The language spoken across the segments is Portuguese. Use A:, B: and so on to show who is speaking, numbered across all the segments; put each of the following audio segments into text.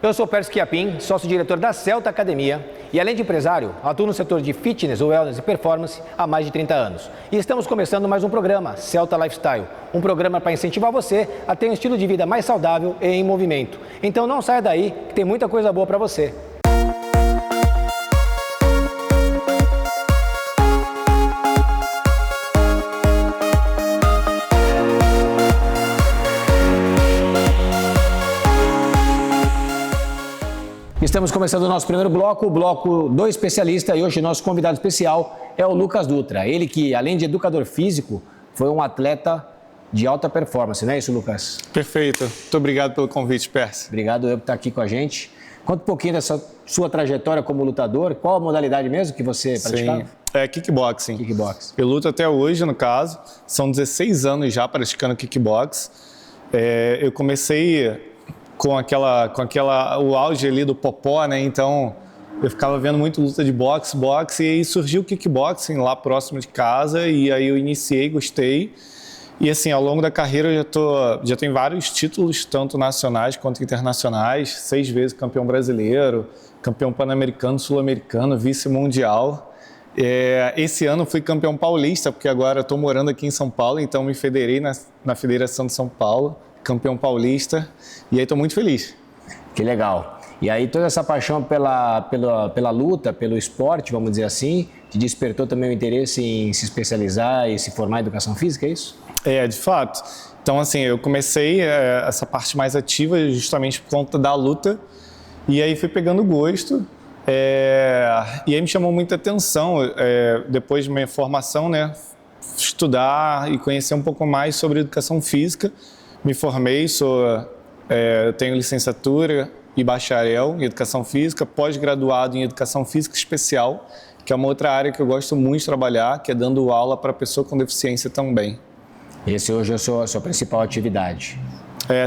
A: Eu sou Pérez Chiapin, sócio-diretor da Celta Academia e, além de empresário, atuo no setor de fitness, wellness e performance há mais de 30 anos. E estamos começando mais um programa, Celta Lifestyle, um programa para incentivar você a ter um estilo de vida mais saudável e em movimento. Então não saia daí, que tem muita coisa boa para você. Estamos começando o nosso primeiro bloco, o bloco do especialista, e hoje nosso convidado especial é o Lucas Dutra. Ele que, além de educador físico, foi um atleta de alta performance, não é isso, Lucas?
B: Perfeito. Muito obrigado pelo convite, Percy.
A: Obrigado eu por estar aqui com a gente. Conta um pouquinho dessa sua trajetória como lutador. Qual a modalidade mesmo que você praticava?
B: Sim, é kickboxing.
A: Kickboxing.
B: Eu luto até hoje, no caso. São 16 anos já praticando kickbox. Eu comecei com o auge ali do popó, né? Então eu ficava vendo muito luta de boxe, e aí surgiu o kickboxing lá próximo de casa, e aí eu iniciei, gostei. E assim, ao longo da carreira eu já tenho vários títulos, tanto nacionais quanto internacionais, 6 vezes campeão brasileiro, campeão pan-americano, sul-americano, vice-mundial. Esse ano fui campeão paulista, porque agora estou morando aqui em São Paulo, então me federei na Federação de São Paulo, campeão paulista, e aí estou muito feliz.
A: Que legal. E aí toda essa paixão pela luta, pelo esporte, vamos dizer assim, te despertou também o interesse em se especializar e se formar em educação física, é isso?
B: De fato. Então, assim, eu comecei essa parte mais ativa justamente por conta da luta, e aí fui pegando gosto, e aí me chamou muita atenção, depois de minha formação, né, estudar e conhecer um pouco mais sobre educação física. Me formei, tenho licenciatura e bacharel em Educação Física, pós-graduado em Educação Física Especial, que é uma outra área que eu gosto muito de trabalhar, que é dando aula para pessoa com deficiência também.
A: Esse hoje é a sua principal atividade?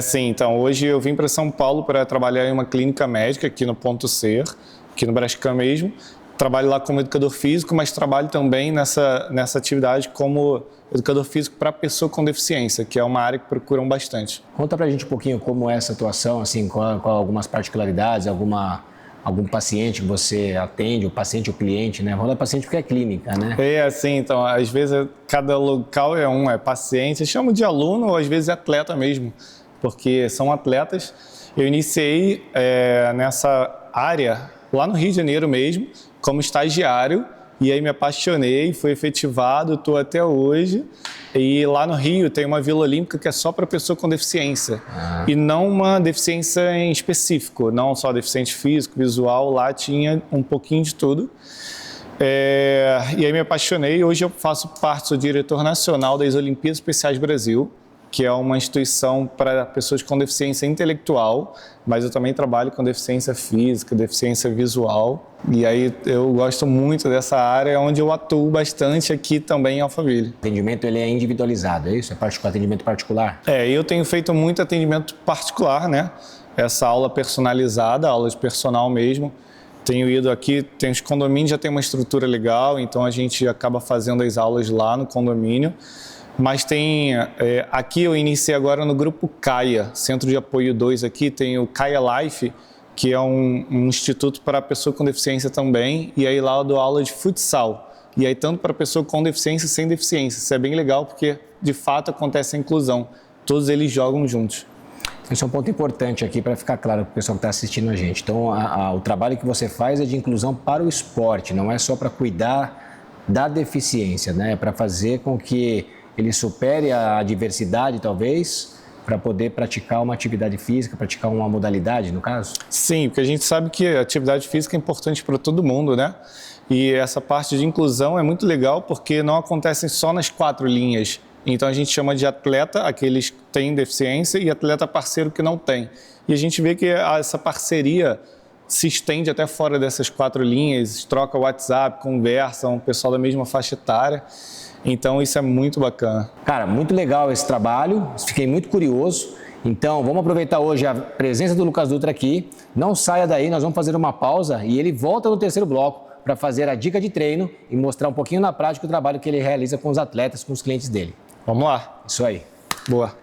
B: Sim. Então, hoje eu vim para São Paulo para trabalhar em uma clínica médica aqui no Ponto Ser, aqui no Brascan mesmo. Trabalho lá como educador físico, mas trabalho também nessa atividade como educador físico para pessoa com deficiência, que é uma área que procuram bastante.
A: Conta pra gente um pouquinho como é essa atuação, assim, com algumas particularidades, algum paciente que você atende, o paciente ou cliente, né? Vamos falar paciente porque é clínica, né?
B: Assim, então, às vezes cada local é paciente, eu chamo de aluno ou às vezes é atleta mesmo, porque são atletas. Eu iniciei nessa área lá no Rio de Janeiro mesmo, como estagiário, e aí me apaixonei, fui efetivado, estou até hoje. E lá no Rio tem uma Vila Olímpica que é só para pessoa com deficiência, e não uma deficiência em específico, não só deficiente físico, visual, lá tinha um pouquinho de tudo. E aí me apaixonei, hoje eu faço parte, sou diretor nacional das Olimpíadas Especiais Brasil, que é uma instituição para pessoas com deficiência intelectual, mas eu também trabalho com deficiência física, deficiência visual, e aí eu gosto muito dessa área, onde eu atuo bastante aqui também em Alphaville.
A: O atendimento ele é individualizado, é isso? É atendimento particular?
B: Eu tenho feito muito atendimento particular, né? Essa aula personalizada, aula de personal mesmo. Tenho ido aqui, tem os condomínios, já tem uma estrutura legal, então a gente acaba fazendo as aulas lá no condomínio. Mas aqui eu iniciei agora no grupo CAIA, Centro de Apoio 2 aqui, tem o CAIA Life, que é um instituto para pessoa com deficiência também, e aí lá eu dou aula de futsal, e aí tanto para pessoa com deficiência e sem deficiência. Isso é bem legal porque de fato acontece a inclusão, todos eles jogam juntos.
A: Esse é um ponto importante aqui para ficar claro para o pessoal que está assistindo a gente. Então o trabalho que você faz é de inclusão para o esporte, não é só para cuidar da deficiência, né? É para fazer com que ele supere a diversidade, talvez, para poder praticar uma atividade física, praticar uma modalidade, no caso?
B: Sim, porque a gente sabe que a atividade física é importante para todo mundo, né? E essa parte de inclusão é muito legal porque não acontecem só nas 4 linhas. Então a gente chama de atleta aqueles que têm deficiência e atleta parceiro que não tem. E a gente vê que essa parceria se estende até fora dessas 4 linhas, troca WhatsApp, conversa, um pessoal da mesma faixa etária. Então isso é muito bacana.
A: Cara, muito legal esse trabalho, fiquei muito curioso. Então vamos aproveitar hoje a presença do Lucas Dutra aqui. Não saia daí, nós vamos fazer uma pausa e ele volta no terceiro bloco para fazer a dica de treino e mostrar um pouquinho na prática o trabalho que ele realiza com os atletas, com os clientes dele.
B: Vamos lá.
A: Isso aí.
B: Boa.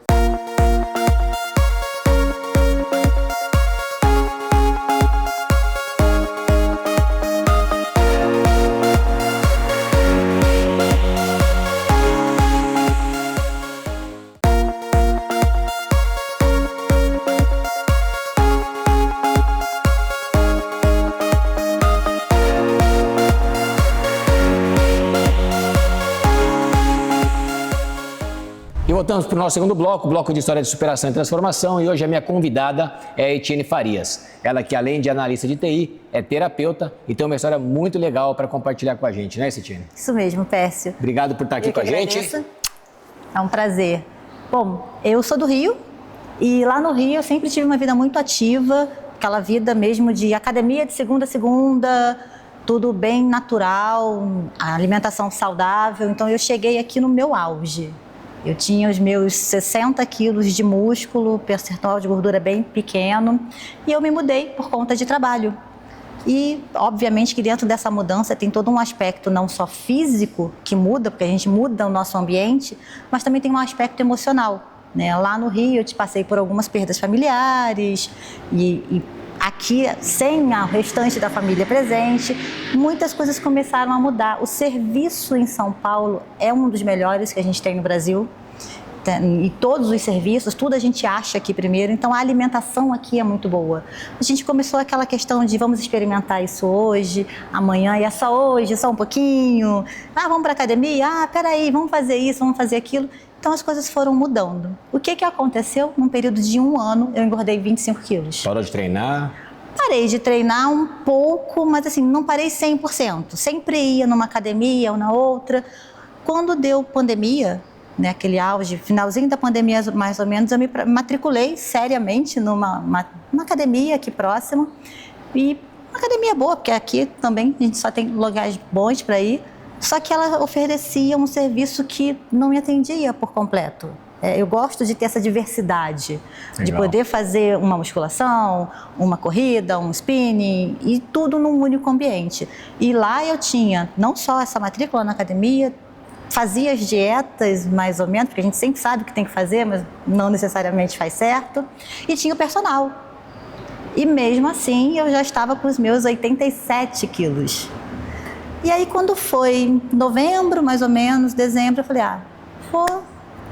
A: Voltamos para o nosso segundo bloco, bloco de história de superação e transformação, e hoje a minha convidada é a Etienne Farias. Ela que, além de analista de TI, é terapeuta e tem uma história muito legal para compartilhar com a gente, né, Etienne?
C: Isso mesmo, Pércio.
A: Obrigado por estar aqui com a gente.
C: Agradeço. É um prazer. Bom, eu sou do Rio e lá no Rio eu sempre tive uma vida muito ativa, aquela vida mesmo de academia de segunda a segunda, tudo bem natural, a alimentação saudável. Então eu cheguei aqui no meu auge. Eu tinha os meus 60 quilos de músculo, percentual de gordura bem pequeno, e eu me mudei por conta de trabalho. E, obviamente, que dentro dessa mudança tem todo um aspecto não só físico que muda, porque a gente muda o nosso ambiente, mas também tem um aspecto emocional, né? Lá no Rio eu passei por algumas perdas familiares e aqui, sem o restante da família presente, muitas coisas começaram a mudar. O serviço em São Paulo é um dos melhores que a gente tem no Brasil. E todos os serviços, tudo a gente acha aqui primeiro. Então, a alimentação aqui é muito boa. A gente começou aquela questão de vamos experimentar isso hoje, amanhã, e é só hoje, só um pouquinho. Ah, vamos para a academia? Ah, peraí, vamos fazer isso, vamos fazer aquilo. Então, as coisas foram mudando. O que aconteceu? Num período de 1 ano, eu engordei 25 quilos.
A: Parou de treinar?
C: Parei de treinar um pouco, mas assim, não parei 100%. Sempre ia numa academia ou na outra. Quando deu pandemia, né, aquele auge, finalzinho da pandemia mais ou menos, eu me matriculei seriamente numa academia aqui próxima. E uma academia boa, porque aqui também a gente só tem lugares bons para ir. Só que ela oferecia um serviço que não me atendia por completo. Eu gosto de ter essa diversidade, de poder fazer uma musculação, uma corrida, um spinning e tudo num único ambiente. E lá eu tinha não só essa matrícula na academia, fazia as dietas mais ou menos, porque a gente sempre sabe o que tem que fazer, mas não necessariamente faz certo, e tinha o personal. E mesmo assim eu já estava com os meus 87 quilos. E aí quando foi novembro, mais ou menos, dezembro, eu falei,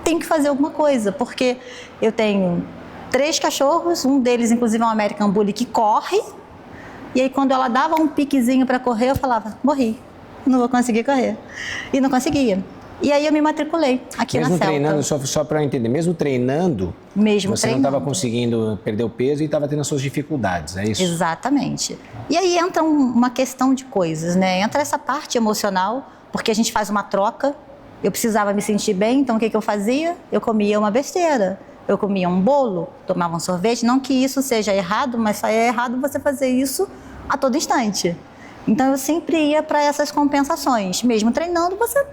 C: tem que fazer alguma coisa, porque eu tenho 3 cachorros, um deles inclusive é um American Bully que corre, e aí quando ela dava um piquezinho para correr, eu falava, morri, não vou conseguir correr. E não conseguia. E aí eu me matriculei aqui na Celta.
A: Mesmo treinando, só para eu entender, mesmo treinando, você não estava conseguindo perder o peso e estava tendo as suas dificuldades, é isso?
C: Exatamente. E aí entra uma questão de coisas, né? Entra essa parte emocional, porque a gente faz uma troca. Eu precisava me sentir bem, então o que eu fazia? Eu comia uma besteira, eu comia um bolo, tomava um sorvete. Não que isso seja errado, mas só é errado você fazer isso a todo instante. Então eu sempre ia para essas compensações. Mesmo treinando, você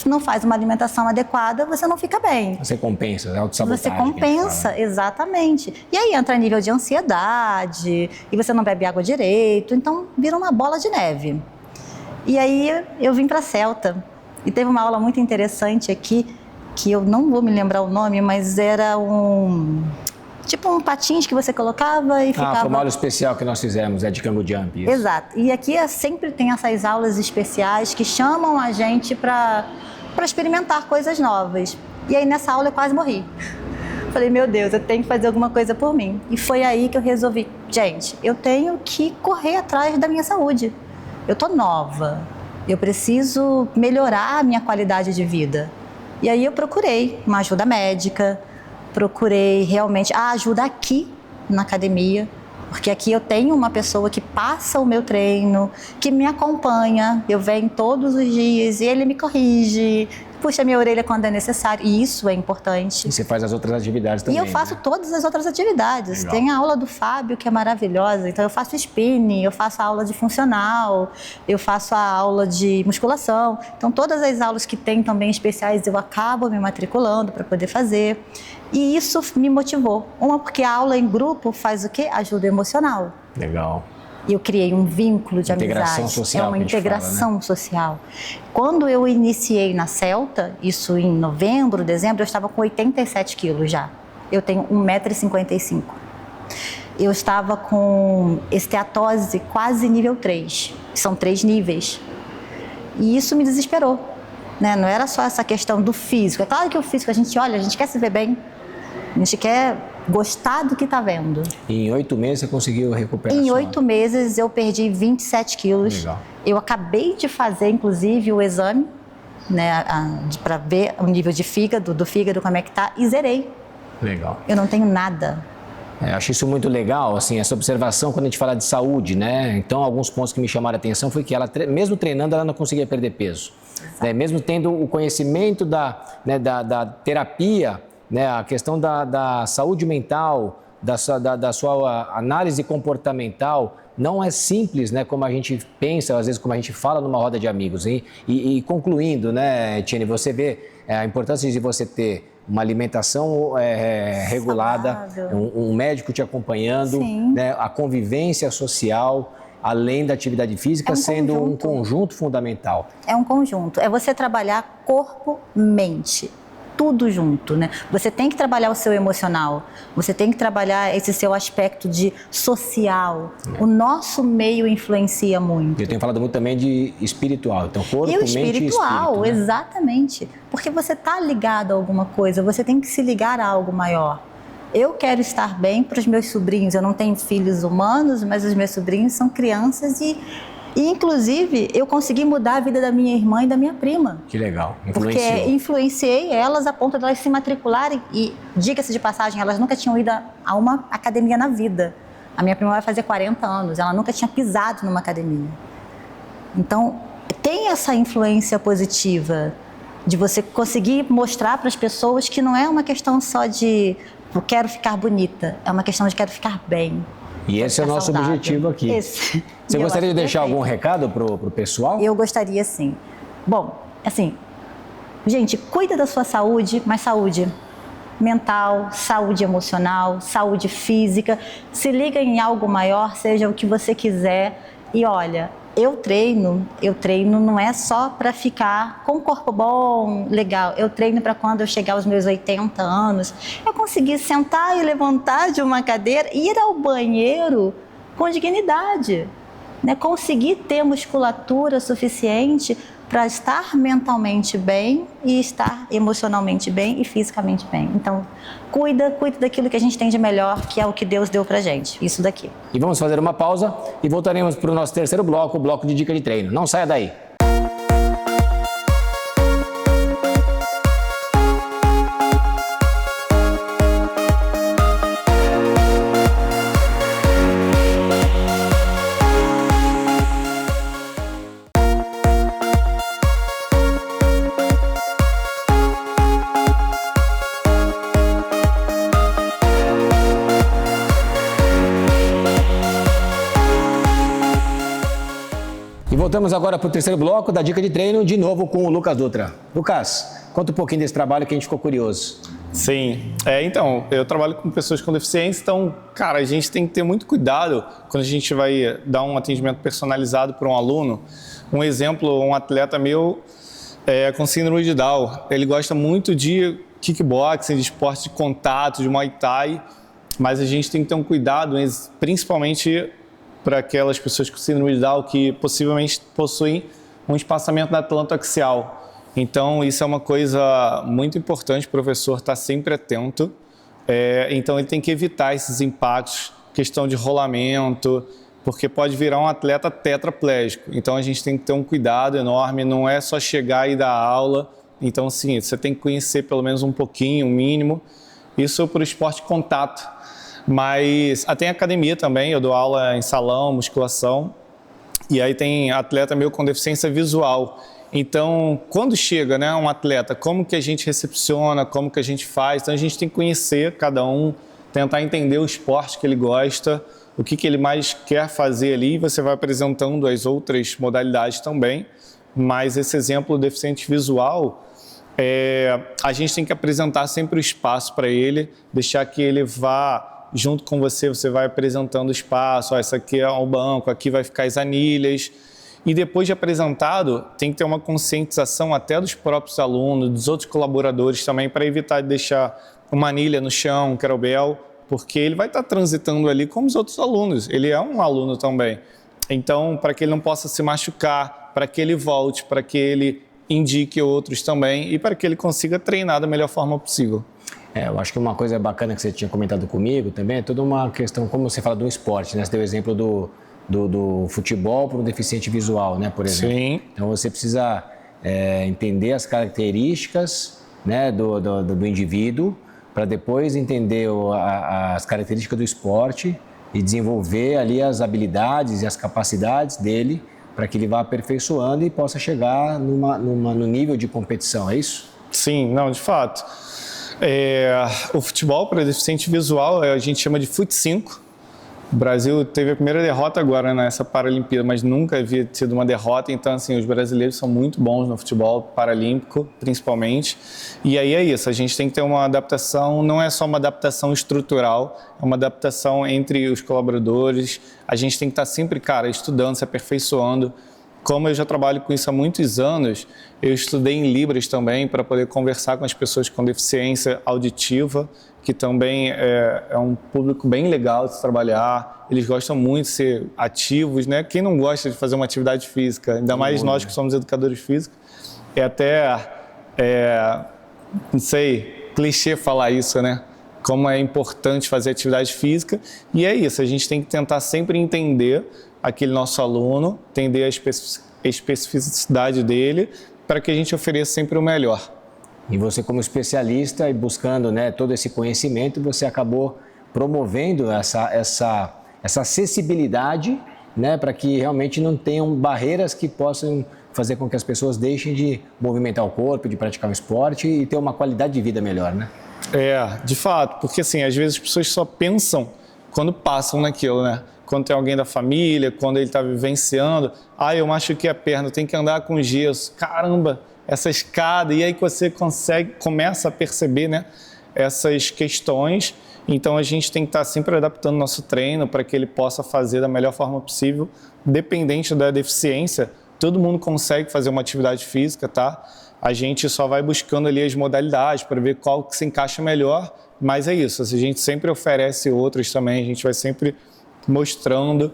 C: não faz uma alimentação adequada, você não fica bem.
A: Você compensa, é autossabotagem.
C: Você compensa, exatamente. E aí entra nível de ansiedade, e você não bebe água direito, então vira uma bola de neve. E aí eu vim para Celta. E teve uma aula muito interessante aqui, que eu não vou me lembrar o nome, mas era tipo um patins que você colocava e ficava...
A: foi uma aula especial que nós fizemos, de Kangoo Jump. Isso.
C: Exato. E aqui sempre tem essas aulas especiais que chamam a gente para experimentar coisas novas. E aí nessa aula eu quase morri. Falei, meu Deus, eu tenho que fazer alguma coisa por mim. E foi aí que eu resolvi, gente, eu tenho que correr atrás da minha saúde. Eu tô nova. Eu preciso melhorar a minha qualidade de vida. E aí eu procurei uma ajuda médica, procurei realmente a ajuda aqui na academia, porque aqui eu tenho uma pessoa que passa o meu treino, que me acompanha, eu venho todos os dias e ele me corrige, puxa minha orelha quando é necessário, e isso é importante.
A: E você faz as outras atividades também,
C: E eu faço todas as outras atividades.
A: Legal.
C: Tem a aula do Fábio, que é maravilhosa, então eu faço spinning, eu faço a aula de funcional, eu faço a aula de musculação. Então todas as aulas que tem também especiais eu acabo me matriculando para poder fazer. E isso me motivou. Uma, porque a aula em grupo faz o quê? Ajuda emocional.
A: Legal.
C: E eu criei um vínculo de
A: Integração
C: amizade.
A: social,
C: É uma
A: que a gente
C: integração
A: fala, né?
C: social. Quando eu iniciei na Celta, isso em novembro, dezembro, eu estava com 87 quilos já. Eu tenho 1,55 m. Eu estava com esteatose quase nível 3. São 3 níveis. E isso me desesperou, né? Não era só essa questão do físico. É claro que o físico, a gente quer se ver bem. A gente quer gostar do que está vendo.
A: E em 8 meses você conseguiu recuperar?
C: Em 8 meses eu perdi 27 quilos.
A: Legal.
C: Eu acabei de fazer, inclusive, o exame né, para ver o nível de fígado, do fígado como é que tá, e zerei.
A: Legal.
C: Eu não tenho nada.
A: Acho isso muito legal, assim, essa observação quando a gente fala de saúde, né? Então, alguns pontos que me chamaram a atenção foi que ela, mesmo treinando, ela não conseguia perder peso. Né? Mesmo tendo o conhecimento da terapia, né? A questão da saúde mental, da sua análise comportamental, não é simples, né? Como a gente pensa, às vezes como a gente fala numa roda de amigos. E concluindo, né, Etienne, você vê a importância de você ter uma alimentação regulada, um médico te acompanhando, né, a convivência social, além da atividade física, sendo um conjunto fundamental.
C: É um conjunto. É você trabalhar corpo, mente, tudo junto, né? Você tem que trabalhar o seu emocional, você tem que trabalhar esse seu aspecto de social. O nosso meio influencia muito.
A: Eu tenho falado muito também de espiritual, então corpo, mente e espírito.
C: Espiritual,
A: né?
C: Exatamente. Porque você está ligado a alguma coisa, você tem que se ligar a algo maior. Eu quero estar bem para os meus sobrinhos. Eu não tenho filhos humanos, mas os meus sobrinhos são crianças e inclusive, eu consegui mudar a vida da minha irmã e da minha prima.
A: Que legal,
C: influenciou. Porque influenciei elas a ponto de elas se matricularem e, diga-se de passagem, elas nunca tinham ido a uma academia na vida. A minha prima vai fazer 40 anos, ela nunca tinha pisado numa academia. Então, tem essa influência positiva de você conseguir mostrar para as pessoas que não é uma questão só de eu quero ficar bonita, é uma questão de quero ficar bem.
A: E esse é o nosso objetivo aqui.
C: Esse.
A: Você gostaria de deixar algum recado para o pessoal?
C: Eu gostaria, sim. Bom, assim, gente, cuida da sua saúde, mas saúde mental, saúde emocional, saúde física. Se liga em algo maior, seja o que você quiser. E olha, eu treino não é só para ficar com um corpo bom, legal. Eu treino para quando eu chegar aos meus 80 anos, eu conseguir sentar e levantar de uma cadeira e ir ao banheiro com dignidade, né? Conseguir ter musculatura suficiente para estar mentalmente bem e estar emocionalmente bem e fisicamente bem. Então, cuida daquilo que a gente tem de melhor, que é o que Deus deu pra gente, isso daqui.
A: E vamos fazer uma pausa e voltaremos para o nosso terceiro bloco, o bloco de dica de treino. Não saia daí. Voltamos agora para o terceiro bloco da dica de treino, de novo com o Lucas Dutra. Lucas, conta um pouquinho desse trabalho que a gente ficou curioso.
B: Sim, então, eu trabalho com pessoas com deficiência, então, cara, a gente tem que ter muito cuidado quando a gente vai dar um atendimento personalizado para um aluno. Um exemplo, um atleta meu com síndrome de Down, ele gosta muito de kickboxing, de esporte de contato, de Muay Thai, mas a gente tem que ter um cuidado, principalmente para aquelas pessoas com síndrome de Down que possivelmente possuem um espaçamento da atlantoaxial. Então, isso é uma coisa muito importante, o professor está sempre atento. Então, ele tem que evitar esses impactos, questão de rolamento, porque pode virar um atleta tetraplégico. Então, a gente tem que ter um cuidado enorme, não é só chegar e dar aula. Então, sim, você tem que conhecer pelo menos um pouquinho, um mínimo. Isso para o esporte de contato. Mas tem academia também, eu dou aula em salão, musculação, e aí tem atleta meu com deficiência visual. Então, quando chega, né, um atleta, como que a gente recepciona, como que a gente faz? Então, a gente tem que conhecer cada um, tentar entender o esporte que ele gosta, o que ele mais quer fazer ali, e você vai apresentando as outras modalidades também. Mas esse exemplo do deficiente visual, a gente tem que apresentar sempre o espaço para ele, deixar que ele vá junto com você, você vai apresentando o espaço, essa aqui é o banco, aqui vai ficar as anilhas. E depois de apresentado, tem que ter uma conscientização até dos próprios alunos, dos outros colaboradores também, para evitar de deixar uma anilha no chão, um kettlebell, porque ele vai estar transitando ali como os outros alunos. Ele é um aluno também. Então, para que ele não possa se machucar, para que ele volte, para que ele indique outros também e para que ele consiga treinar da melhor forma possível.
A: Eu acho que uma coisa bacana que você tinha comentado comigo também é toda uma questão, como você fala do esporte, né? Você deu o exemplo do futebol para um deficiente visual, né, por exemplo.
B: Sim.
A: Então você precisa entender as características, né, do indivíduo, para depois entender as características do esporte e desenvolver ali as habilidades e as capacidades dele para que ele vá aperfeiçoando e possa chegar no nível de competição, é isso?
B: Sim, não, de fato. O futebol para deficiente visual a gente chama de Fut5. O Brasil teve a primeira derrota agora nessa Paralimpíada, mas nunca havia tido uma derrota. Então, assim, os brasileiros são muito bons no futebol paralímpico, principalmente. E aí é isso, a gente tem que ter uma adaptação, não é só uma adaptação estrutural, é uma adaptação entre os colaboradores. A gente tem que estar sempre, cara, estudando, se aperfeiçoando. Como eu já trabalho com isso há muitos anos, eu estudei em Libras também para poder conversar com as pessoas com deficiência auditiva, que também é um público bem legal de se trabalhar. Eles gostam muito de ser ativos, né? Quem não gosta de fazer uma atividade física, ainda mais nós que somos educadores físicos, é até, não sei, clichê falar isso, né? Como é importante fazer atividade física. E é isso, a gente tem que tentar sempre entender aquele nosso aluno, entender a especificidade dele, para que a gente ofereça sempre o melhor.
A: E você, como especialista e buscando, né, todo esse conhecimento, você acabou promovendo essa acessibilidade, né, para que realmente não tenham barreiras que possam fazer com que as pessoas deixem de movimentar o corpo, de praticar um esporte e ter uma qualidade de vida melhor, né?
B: De fato, porque assim, às vezes as pessoas só pensam quando passam naquilo, né? Quando tem alguém da família, quando ele está vivenciando, eu machuquei a perna, tem que andar com gesso, caramba, essa escada, e aí que você começa a perceber, né, essas questões. Então a gente tem que estar sempre adaptando nosso treino para que ele possa fazer da melhor forma possível, dependente da deficiência. Todo mundo consegue fazer uma atividade física, tá? A gente só vai buscando ali as modalidades para ver qual que se encaixa melhor, mas é isso, a gente sempre oferece outros também, a gente vai sempre mostrando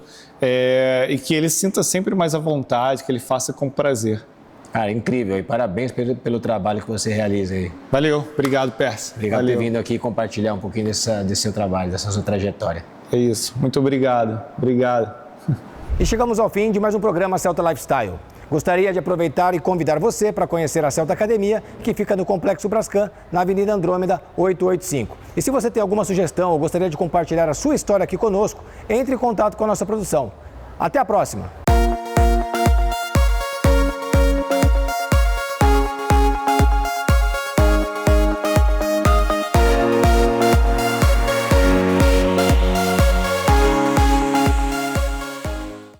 B: e que ele sinta sempre mais à vontade, que ele faça com prazer.
A: Cara, incrível, e parabéns pelo trabalho que você realiza aí.
B: Valeu, obrigado, Percy.
A: Obrigado por ter vindo aqui compartilhar um pouquinho desse seu trabalho, dessa sua trajetória.
B: É isso, muito obrigado. Obrigado.
A: E chegamos ao fim de mais um programa Celta Lifestyle. Gostaria de aproveitar e convidar você para conhecer a Celta Academia, que fica no Complexo Brascan, na Avenida Andrômeda 885. E se você tem alguma sugestão ou gostaria de compartilhar a sua história aqui conosco, entre em contato com a nossa produção. Até a próxima!